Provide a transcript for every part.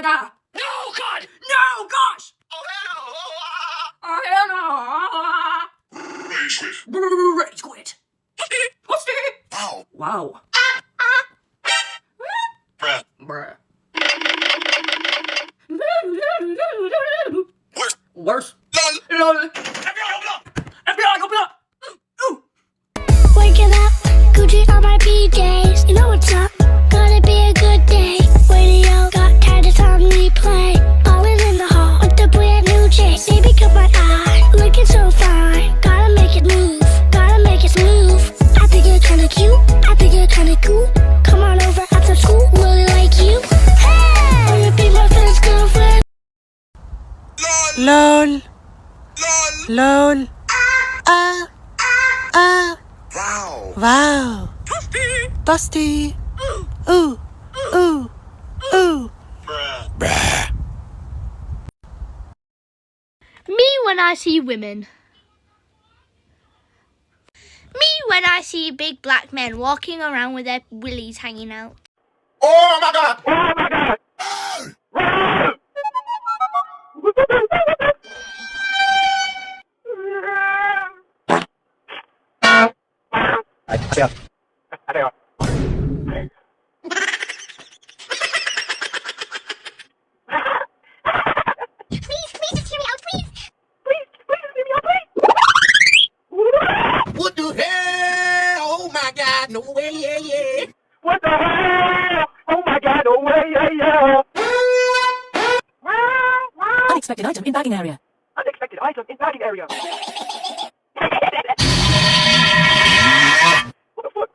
my god! No, God! No, gosh! Oh, hell! Oh, hell no! Rage quit. Rage quit. Pussy! Wow. Wow. Bruh. Bruh. Worse. Worse. Lol. Lol. FBI, open up! FBI, open up! Ooh. Waking up, Gucci on my PJs. You know what's up? Gonna be a good day. Radio got tired on replay. Ballin' in the hall with the brand new J. Baby, cut my eye, looking so fine. Gotta make it move, gotta make it smooth. I think you're kinda cute, I think you're kinda cool. Come on over after school, really like you. Hey, wanna be my friend's girlfriend? Lol. LOL. Lol. LOL. Wow. Wow. Dusty. Ooh. Ooh. Ooh. Bruh. Me when I see women. Me when I see big black men walking around with their willies hanging out. Oh my god! Oh my god! Please just hear me out, please. What the hell? Oh my god, no way, yeah. What the hell? Oh my god, no way, Unexpected item in bagging area. Unexpected item in bagging area. What the fuck?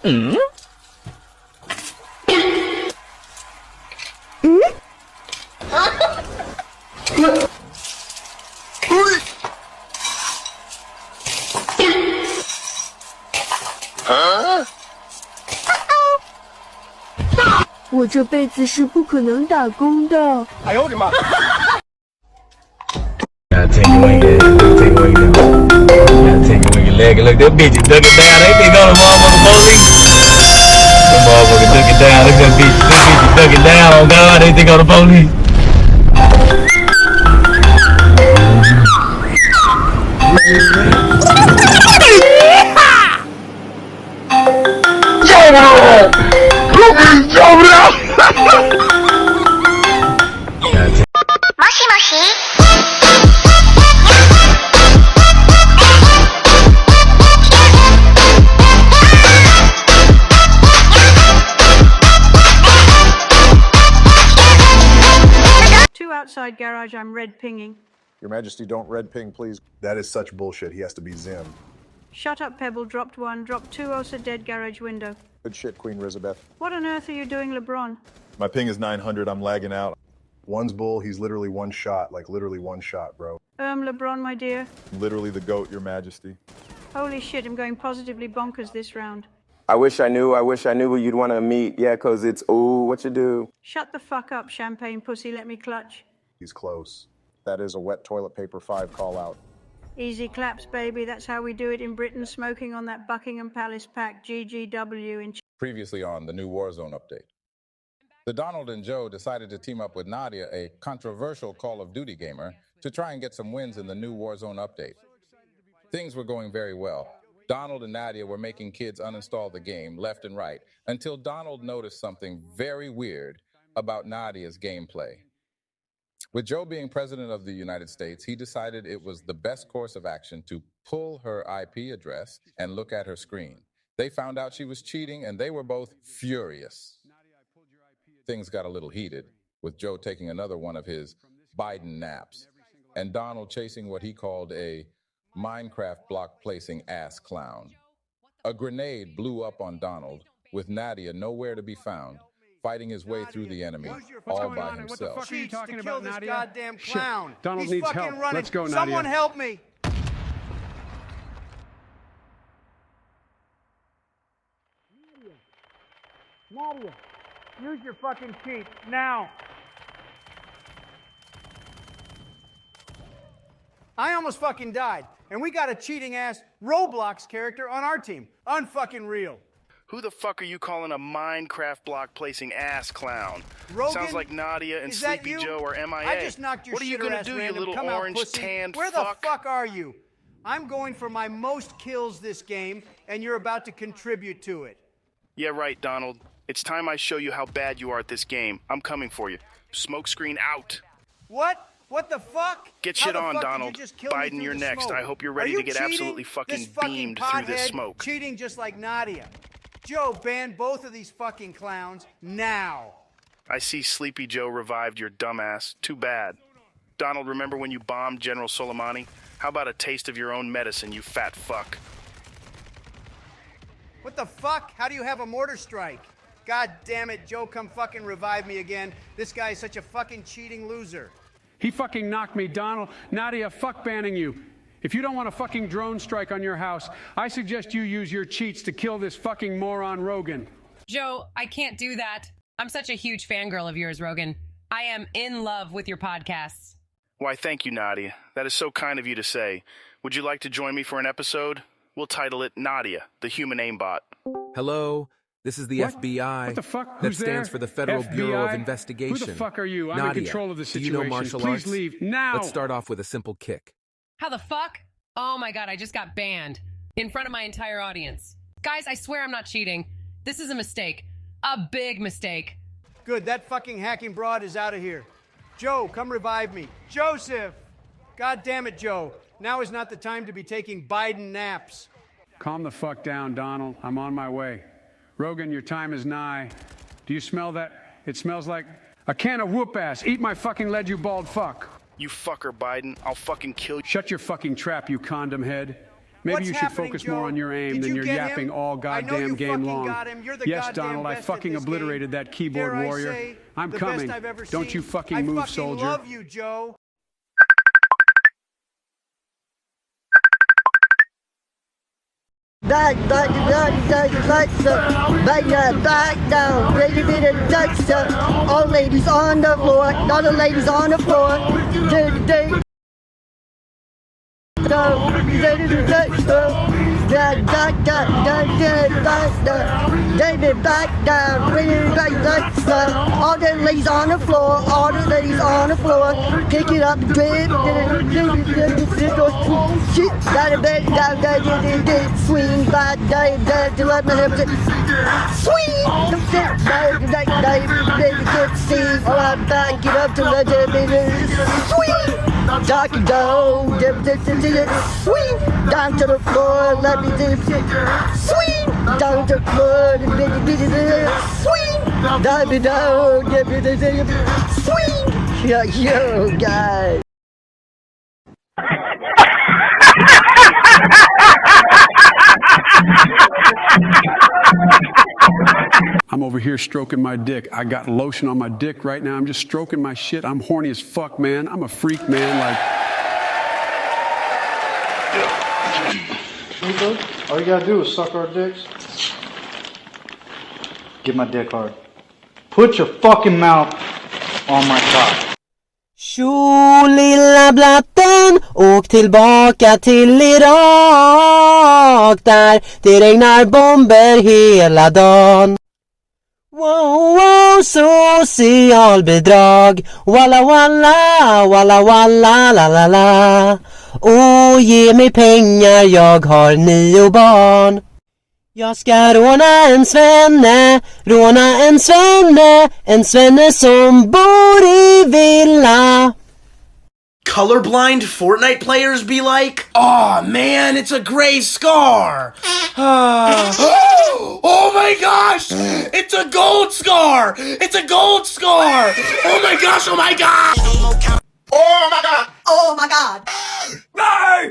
No. Huh? 我这辈子是不可能打工的。哎呦我的妈！ Gotta take it like that. Gotta take it like that. Gotta take it with your leg. Look, that bitch duck it down. They think I'm the motherfucking police. That motherfucker duck it down. Look at that bitch. That bitch duck it down. Oh God, they think I'm the police. Moshi moshi. Outside garage, I'm red pinging. Your Majesty, don't red ping, please. That is such bullshit. He has to be Zim. Shut up, Pebble. Dropped one. Dropped two. Also dead garage window. Good shit, Queen Elizabeth. What on earth are you doing, LeBron? My ping is 900. I'm lagging out. One's bull. He's literally one shot. Like, literally one shot, bro. LeBron, my dear. Literally the GOAT, Your Majesty. Holy shit, I'm going positively bonkers this round. I wish I knew who you'd want to meet. Yeah, 'cause it's, ooh, what you do? Shut the fuck up, champagne pussy. Let me clutch. He's close. That is a wet toilet paper 5 call out. Easy claps, baby. That's how we do it in Britain, smoking on that Buckingham Palace pack, GGW in... Previously on the new Warzone update. The Donald and Joe decided to team up with Nadia, a controversial Call of Duty gamer, to try and get some wins in the new Warzone update. Things were going very well. Donald and Nadia were making kids uninstall the game left and right until Donald noticed something very weird about Nadia's gameplay. With Joe being president of the United States, he decided it was the best course of action to pull her IP address and look at her screen. They found out she was cheating, and they were both furious. Things got a little heated, with Joe taking another one of his Biden naps, and Donald chasing what he called a Minecraft block placing ass clown. A grenade blew up on Donald, with Nadia nowhere to be found, fighting his way through the enemy all by himself. What the fuck are you talking about, Nadia? This goddamn Shit. clown. Donald He's needs fucking help. running. Let's go, Nadia. Someone help me. Nadia, use your fucking cheat now. I almost fucking died, and we got a cheating ass Roblox character on our team. Unfucking real. Who the fuck are you calling a Minecraft block placing ass clown? Rogan, sounds like Nadia and is that Sleepy you? Joe are MIA. I just knocked your What are you shitter gonna ass do, you random. little Come out, orange pussy. tanned Where fuck? the fuck are you? I'm going for my most kills this game, and you're about to contribute to it. Yeah, right, Donald. It's time I show you how bad you are at this game. I'm coming for you. Smokescreen out. What? What the fuck? Get How shit the on, fuck did Donald. you just kill me Biden, through you're the next. smoke? I hope you're Are ready you to get cheating? absolutely fucking This fucking beamed through this pothead smoke. cheating just like Nadia. Joe, ban both of these fucking clowns now. I see Sleepy Joe revived your dumbass. Too bad. Donald, remember when you bombed General Soleimani? How about a taste of your own medicine, you fat fuck? What the fuck? How do you have a mortar strike? God damn it, Joe, come fucking revive me again. This guy is such a fucking cheating loser. He fucking knocked me, Donald. Nadia, fuck banning you. If you don't want a fucking drone strike on your house, I suggest you use your cheats to kill this fucking moron Rogan. Joe, I can't do that. I'm such a huge fangirl of yours, Rogan. I am in love with your podcasts. Why, thank you, Nadia. That is so kind of you to say. Would you like to join me for an episode? We'll title it Nadia, the Human Aimbot. Hello, this is the What? FBI. What the fuck? That Who's stands there? for the Federal Bureau of FBI? Investigation. Who the fuck are you? I'm Nadia, in control of the do situation. you know martial Please arts? leave now. Let's start off with a simple kick. How the fuck? Oh my god, I just got banned. In front of my entire audience. Guys, I swear I'm not cheating. This is a mistake. A big mistake. Good, that fucking hacking broad is out of here. Joe, come revive me. Joseph! God damn it, Joe. Now is not the time to be taking Biden naps. Calm the fuck down, Donald. I'm on my way. Rogan, your time is nigh. Do you smell that? It smells like a can of whoop ass. Eat my fucking lead, you bald fuck. You fucker, Biden. I'll fucking kill you. Shut your fucking trap, you condom head. Maybe What's you should happening, focus Joe? more on your aim Did than you your get yapping him? all I know goddamn you game fucking long. got him. You're the Yes, goddamn Donald, I best at fucking this obliterated game. that keyboard Dare I warrior. say, I'm the coming. Best I've ever Don't seen. you fucking I move, fucking soldier. love you, Joe. Back down, ready to touch all ladies on the floor, all the ladies on the floor. David, back down, all the ladies on the floor, all the ladies on the floor. Pick it up, drip, got a bed down, swing back, to let my hips swing. Baby, good see, all I back it up to let it swing. Talk it down, swing down to the floor, let me swing down to the floor, swing down, swing. Yo, guys. I'm over here stroking my dick. I got lotion on my dick right now. I'm just stroking my shit. I'm horny as fuck, man. I'm a freak, man. All you gotta do is suck our dicks. Get my dick hard. Put your fucking mouth on my cock. Tjo lilla blatten, åk tillbaka till Irak där det regnar bomber hela dagen. Wow, wow, socialbidrag, walla walla, walla walla, la la la. Åh, ge mig pengar, jag har 9 barn. Jag ska råna en svenne som bor I villa. Colorblind Fortnite players be like, "Aw, man, it's a gray scar." Oh my gosh! It's a gold scar! It's a gold scar! Oh my gosh, oh my gosh! Oh my god! Oh my god! No!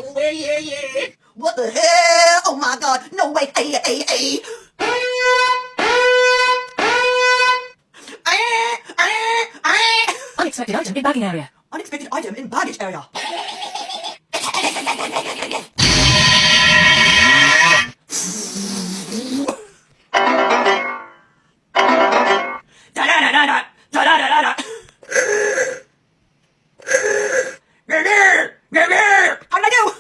no way, yeah, yeah. What the hell? Oh my god, no way, ay. Unexpected item in bagging area. Unexpected item in baggage area. Da-da-da-da-da. How did I do?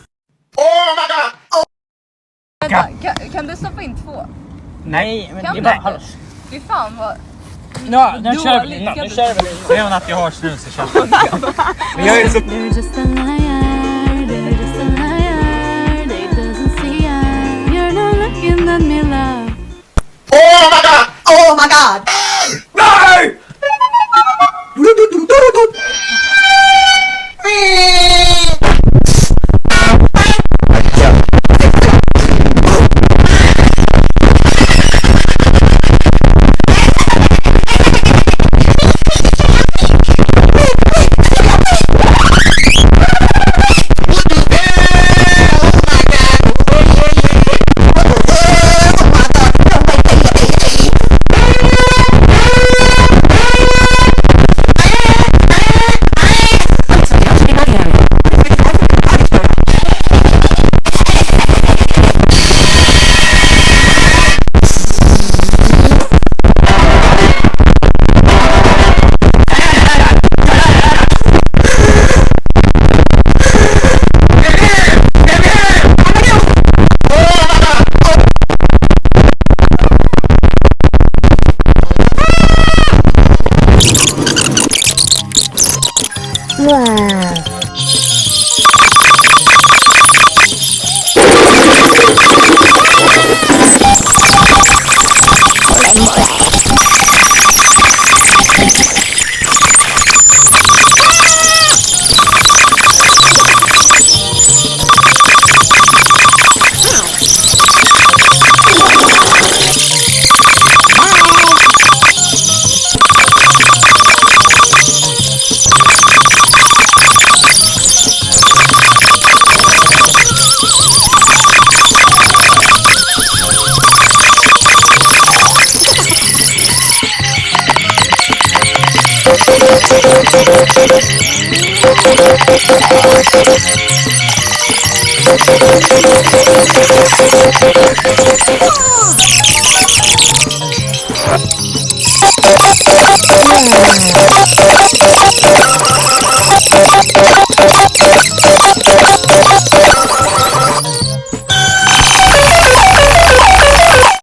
Oh my god! Oh. Vänta, kan du stoppa in 2? Nej, men Kan det är bara du? halvs. Fy fan vad... Ja, nu kör vi Dåligt, linan. kan Nu du? kör vi linan. Även att jag har snus i käften. Men jag är så... They're just a liar, they're just a liar. They doesn't see I. You're not looking at me, love. Oh my god! Oh my god! No! Yeah.